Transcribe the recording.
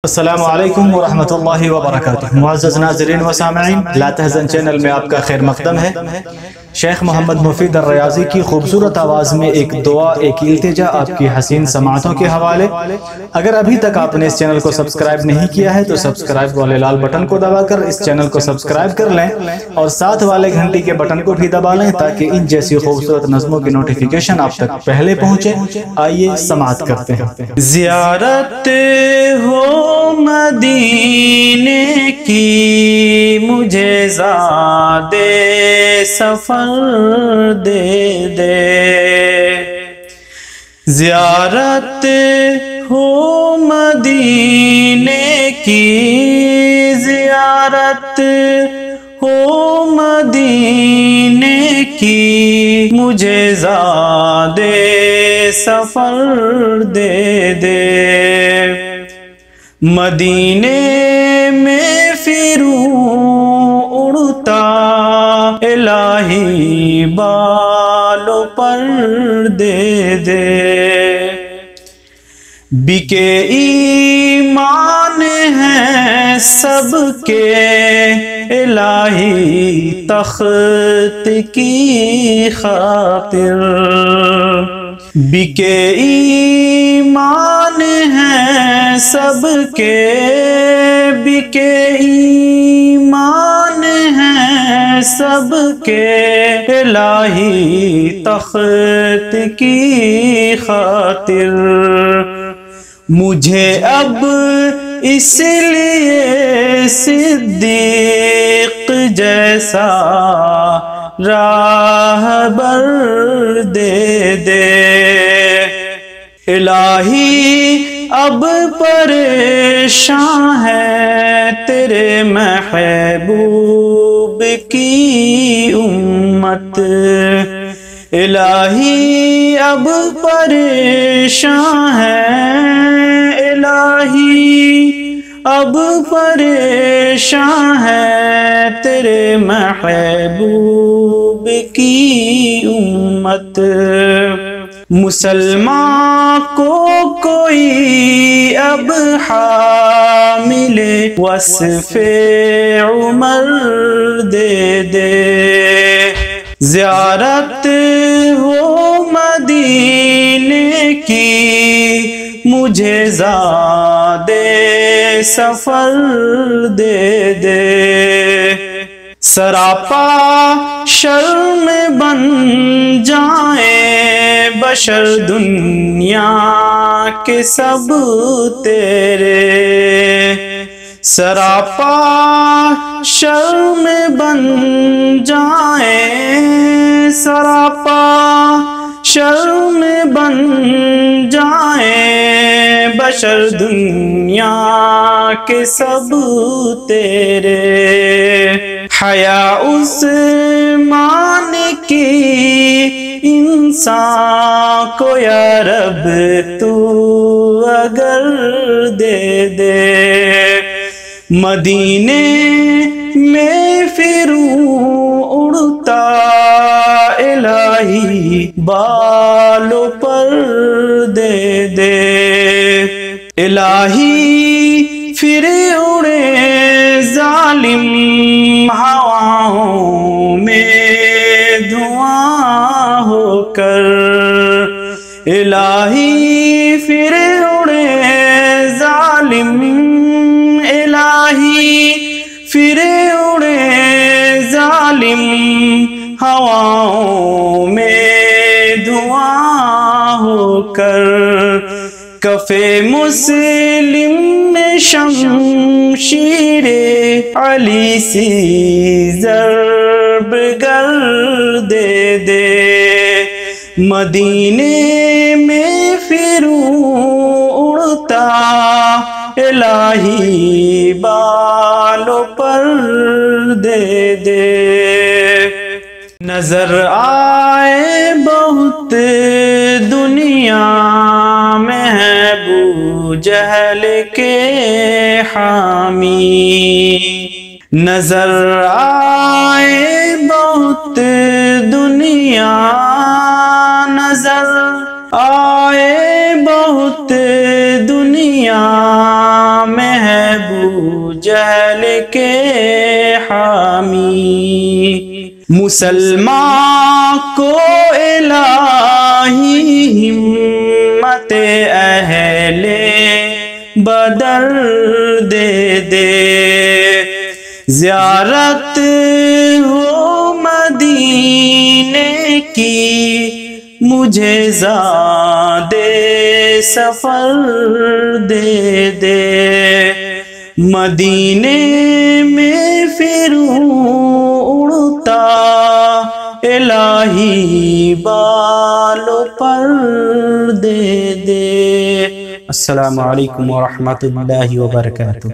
السلام علیکم ورحمۃ اللہ وبرکاتہ۔ معززناظرین وسامعین، لاتحزن چینل میں آپ کا خیر مقدم ہے۔ شیخ محمد مفید الریاضی کی خوبصورت آواز میں ایک دعا، ایک التجا آپ کی حسین سماعتوں کے حوالے۔ اگر ابھی تک آپ نے اس چینل کو سبسکرائب نہیں کیا ہے تو سبسکرائب والے لال بٹن کو دبا کر اس چینل کو سبسکرائب کر لیں اور ساتھ والے گھنٹی کے بٹن کو بھی دبا لیں تاکہ ان جیسی خوبصورت نظموں کی نوٹیفیکیشن آپ تک پہلے پہنچے۔ آئیے سماعت کرتے ہیں۔ زیارت ہو مدینے کی، مجھے زاد سفر دے دے۔ زیارت ہو مدینے کی، زیارت ہو مدینے کی، مجھے زاد سفر دے دے۔ مدینے میں پھروں اڑتا الہی بالوں پر دے دے۔ بکے ایمان ہیں سب کے الہی تخت کی خاطر، بکے ایمان ہیں سب کے، بکے ایمان ہیں سب کے الہی تخت کی خاطر۔ مجھے اب اس لیے صدیق جیسا راہبر دے دے۔ الہی اب پریشاں ہے تیرے محبوب کی امت، الہی اب پریشاں ہے، الہی اب پریشاں ہے تیرے محبوب کی امت۔ مسلمان کو کوئی اب حامل وصف عمر دے دے۔ زیارت ہو مدینے کی، مجھے زاد سفر دے دے۔ سراپا شرم بن جائیں بشر دنیا کے سب تیرے، سراپا شرم بن جائیں، سراپا شرم بن جائیں بشر دنیا کے سب تیرے۔ حیا عثمان کی انسان کو یا رب تو اگر دے دے۔ مدینے میں پھروں اڑتا الہی بالوں پر دے دے۔ الہی پھر اڑے ظالم ہواؤں میں دھواں ہو کر، الہی پھر اڑے ظالم، الہی پھر اڑے ظالم ہواؤں میں دھواں ہو کر۔ کف مسلم میں شمشیر علی سی ضرب گر دے دے۔ مدینے میں پھروں اڑتا الہی بالوں پر دے دے۔ نظر آئے بہت دنیا میں ہے ابو جہل کے حامی، نظر آئے بہت دنیا، نظر آئے بہت دنیا میں ابو جہل کے حامی، مسلمان کو الہی ہمت اہل بدر دے دے، زیارت ہو مدینے کی مجھے زاد سفر دے دے، مدینے میں پھروں اڑتا الہی بالوں پر دے دے۔ السلام علیکم ورحمۃ اللہ وبرکاتہ۔